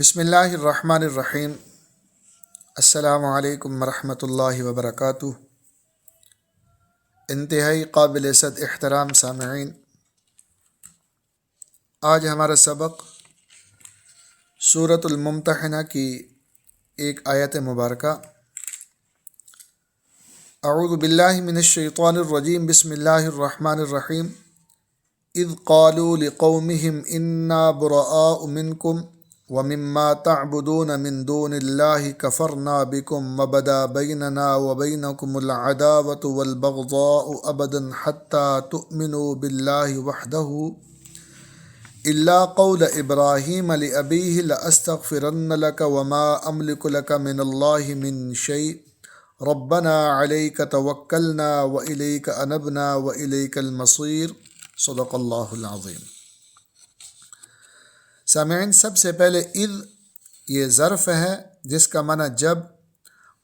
بسم اللہ الرحمن الرحیم۔ السلام علیکم ورحمۃ اللہ وبرکاتہ۔ انتہائی قابل صد احترام سامعین، آج ہمارا سبق سورۃ الممتحنہ کی ایک آیت مبارکہ اعوذ باللہ من الشیطان الرجیم بسم اللہ الرحمن الرحیم اذ قالوا لقومهم انا براء منکم ومما تعبدون من دون اللہ کفرنا بکم وبدا بیننا وبینکم العداوة والبغضاء ابدا حتى تؤمنوا باللہ وحدہ الا قول ابراہیم لأبیہ لأستغفرن لک وما املک لک من اللہ من شیء ربنا علیک توکلنا وإلیک انبنا وإلیک المصیر۔ صدق اللہ العظیم۔ سامعین، سب سے پہلے اذ یہ ظرف ہے جس کا معنی جب،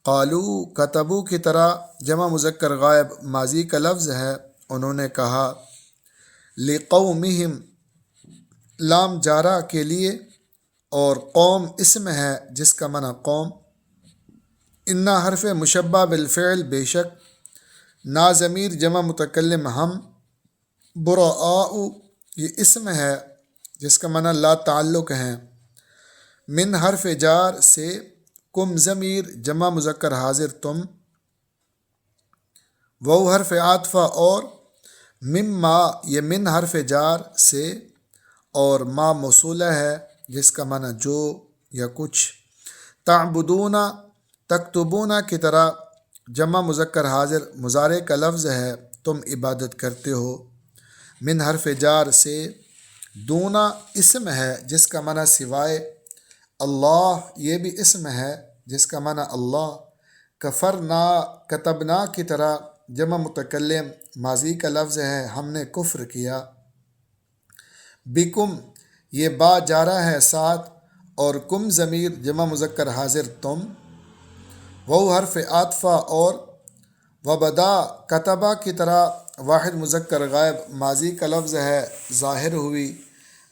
قالو کتبو کی طرح جمع مذکر غائب ماضی کا لفظ ہے، انہوں نے کہا، لقومہم لام جارہ کے لیے، اور قوم اسم ہے جس کا معنی قوم، انا حرف مشبہ بالفعل بے شک، نا ضمیر جمع متکلم ہم، براء یہ اسم ہے جس کا معنی لا تعلق ہے، من حرف جار سے، کم ضمیر جمع مذکر حاضر تم، وہ حرف عاطفہ، اور مما یہ من حرف جار سے، اور ما موصولہ ہے جس کا معنی جو یا کچھ، تعبدون تکتبون کی طرح جمع مذکر حاضر مضارع کا لفظ ہے، تم عبادت کرتے ہو، من حرف جار سے، دونا اسم ہے جس کا معنی سوائے، اللہ یہ بھی اسم ہے جس کا معنی اللہ، کفرنا کتبنا کی طرح جمع متکلم ماضی کا لفظ ہے، ہم نے کفر کیا، بکم یہ با جارہ ہے ساتھ، اور کم ضمیر جمع مذکر حاضر تم، وہ حرف عاطفہ، اور وبدا کتبہ کی طرح واحد مذکر غائب ماضی کا لفظ ہے، ظاہر ہوئی،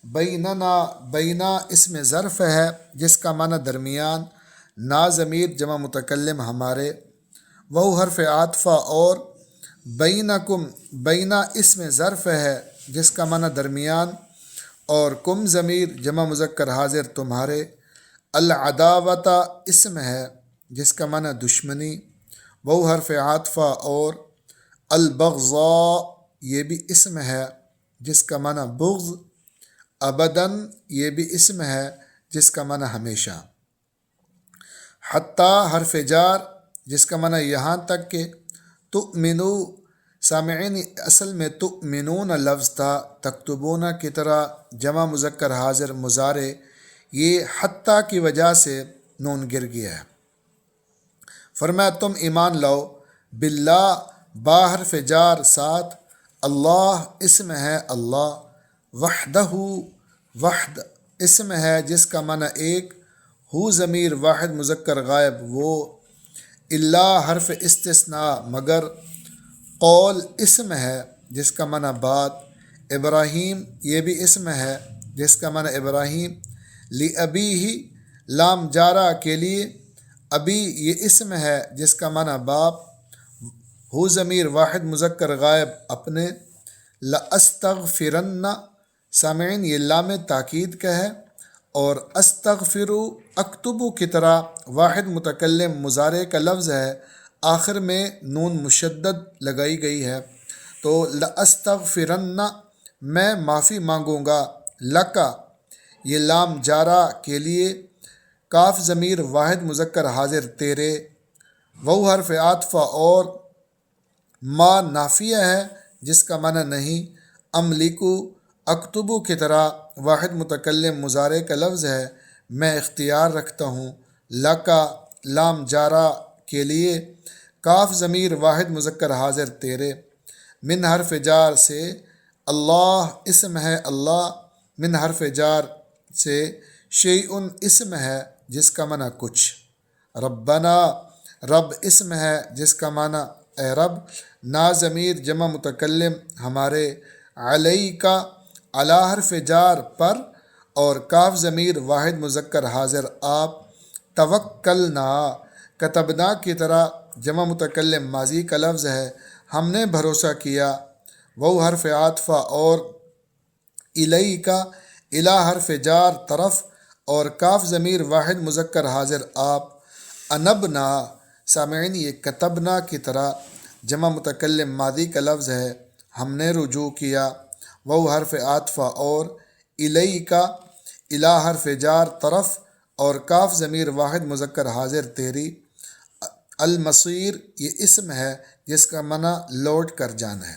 بیننا بینا اسم ظرف ہے جس کا معنی درمیان، نا ضمیر جمع متکلم ہمارے، وہ حرف عاطفہ، اور بینکم بینا اسم ظرف ہے جس کا معنی درمیان، اور کم ضمیر جمع مذکر حاضر تمہارے، العداوۃ اسم ہے جس کا معنی دشمنی، وہ حرف عاطفہ، اور البغضاء یہ بھی اسم ہے جس کا معنی بغض، ابداً یہ بھی اسم ہے جس کا معنی ہمیشہ، حتیٰ حرف جار جس کا معنی یہاں تک کہ، تؤمنو سامعین اصل میں تؤمنون لفظ تھا، تکتبون کی طرح جمع مذکر حاضر مضارع، یہ حتیٰ کی وجہ سے نون گر گیا ہے، فرمایا تم ایمان لاؤ، باللہ با حرف جار ساتھ، اللہ اسم ہے اللہ، وحدہ وحد اسم ہے جس کا معنی ایک، ہو ضمیر واحد مذکر غائب وہ، اللہ حرف استثناء مگر، قول اسم ہے جس کا معنی بات، ابراہیم یہ بھی اسم ہے جس کا معنی ابراہیم، لأبیہ لام جارہ کے لیے، ابی یہ اسم ہے جس کا معنی باپ، ہو ضمیر واحد مذکر غائب اپنے، لأستغفرن سامعین یہ لام تاکید کا ہے، اور استغفرو اکتبو کی طرح واحد متکلم مضارع کا لفظ ہے، آخر میں نون مشدد لگائی گئی ہے، تو لأستغفرن میں معافی مانگوں گا، لکا یہ لام جارہ کے لیے، کاف ضمیر واحد مذکر حاضر تیرے، وہ حرف عاطفہ، اور ما نافیہ ہے جس کا معنی نہیں، املکو اکتبو کی طرح واحد متکلم مضارع کا لفظ ہے، میں اختیار رکھتا ہوں، لکا لام جارہ کے لیے، کاف ضمیر واحد مذکر حاضر تیرے، من حرف جار سے، اللہ اسم ہے اللہ، من حرف جار سے، شیئن اسم ہے جس کا معنی کچھ، ربنا رب اسم ہے جس کا معنی اے رب، نا ضمیر جمع متکلم ہمارے، علیکا علی حرف جار پر، اور کاف ضمیر واحد مذکر حاضر آپ، توکلنا کتبنا کی طرح جمع متکلم ماضی کا لفظ ہے، ہم نے بھروسہ کیا، وہ حرف عاطفہ اور الی کا الا حرف جار طرف اور کاف ضمیر واحد مذکر حاضر آپ، انبنا سامعین یہ کتبنا کی طرح جمع متکلم ماضی کا لفظ ہے، ہم نے رجوع کیا، وہ حرف عاطفہ اور الی کا الا حرف جار طرف اور کاف ضمیر واحد مذکر حاضر تیری، المصیر یہ اسم ہے جس کا معنی لوٹ کر جانا ہے۔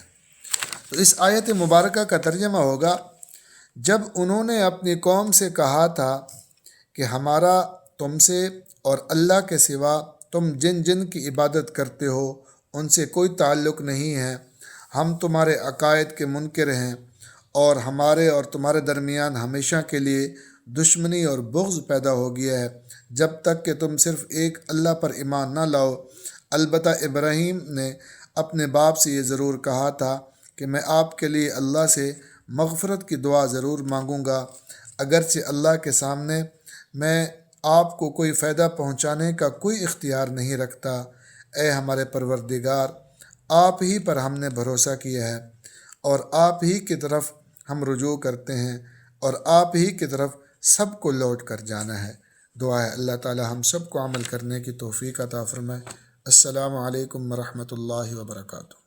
تو اس آیت مبارکہ کا ترجمہ ہوگا، جب انہوں نے اپنی قوم سے کہا تھا کہ ہمارا تم سے اور اللہ کے سوا تم جن جن کی عبادت کرتے ہو ان سے کوئی تعلق نہیں ہے، ہم تمہارے عقائد کے منکر ہیں اور ہمارے اور تمہارے درمیان ہمیشہ کے لیے دشمنی اور بغض پیدا ہو گیا ہے جب تک کہ تم صرف ایک اللہ پر ایمان نہ لاؤ۔ البتہ ابراہیم نے اپنے باپ سے یہ ضرور کہا تھا کہ میں آپ کے لیے اللہ سے مغفرت کی دعا ضرور مانگوں گا، اگرچہ اللہ کے سامنے میں آپ کو کوئی فائدہ پہنچانے کا کوئی اختیار نہیں رکھتا۔ اے ہمارے پروردگار، آپ ہی پر ہم نے بھروسہ کیا ہے اور آپ ہی کی طرف ہم رجوع کرتے ہیں اور آپ ہی کی طرف سب کو لوٹ کر جانا ہے۔ دعا ہے اللہ تعالی ہم سب کو عمل کرنے کی توفیق عطا فرمائے۔ السلام علیکم ورحمۃ اللہ وبرکاتہ۔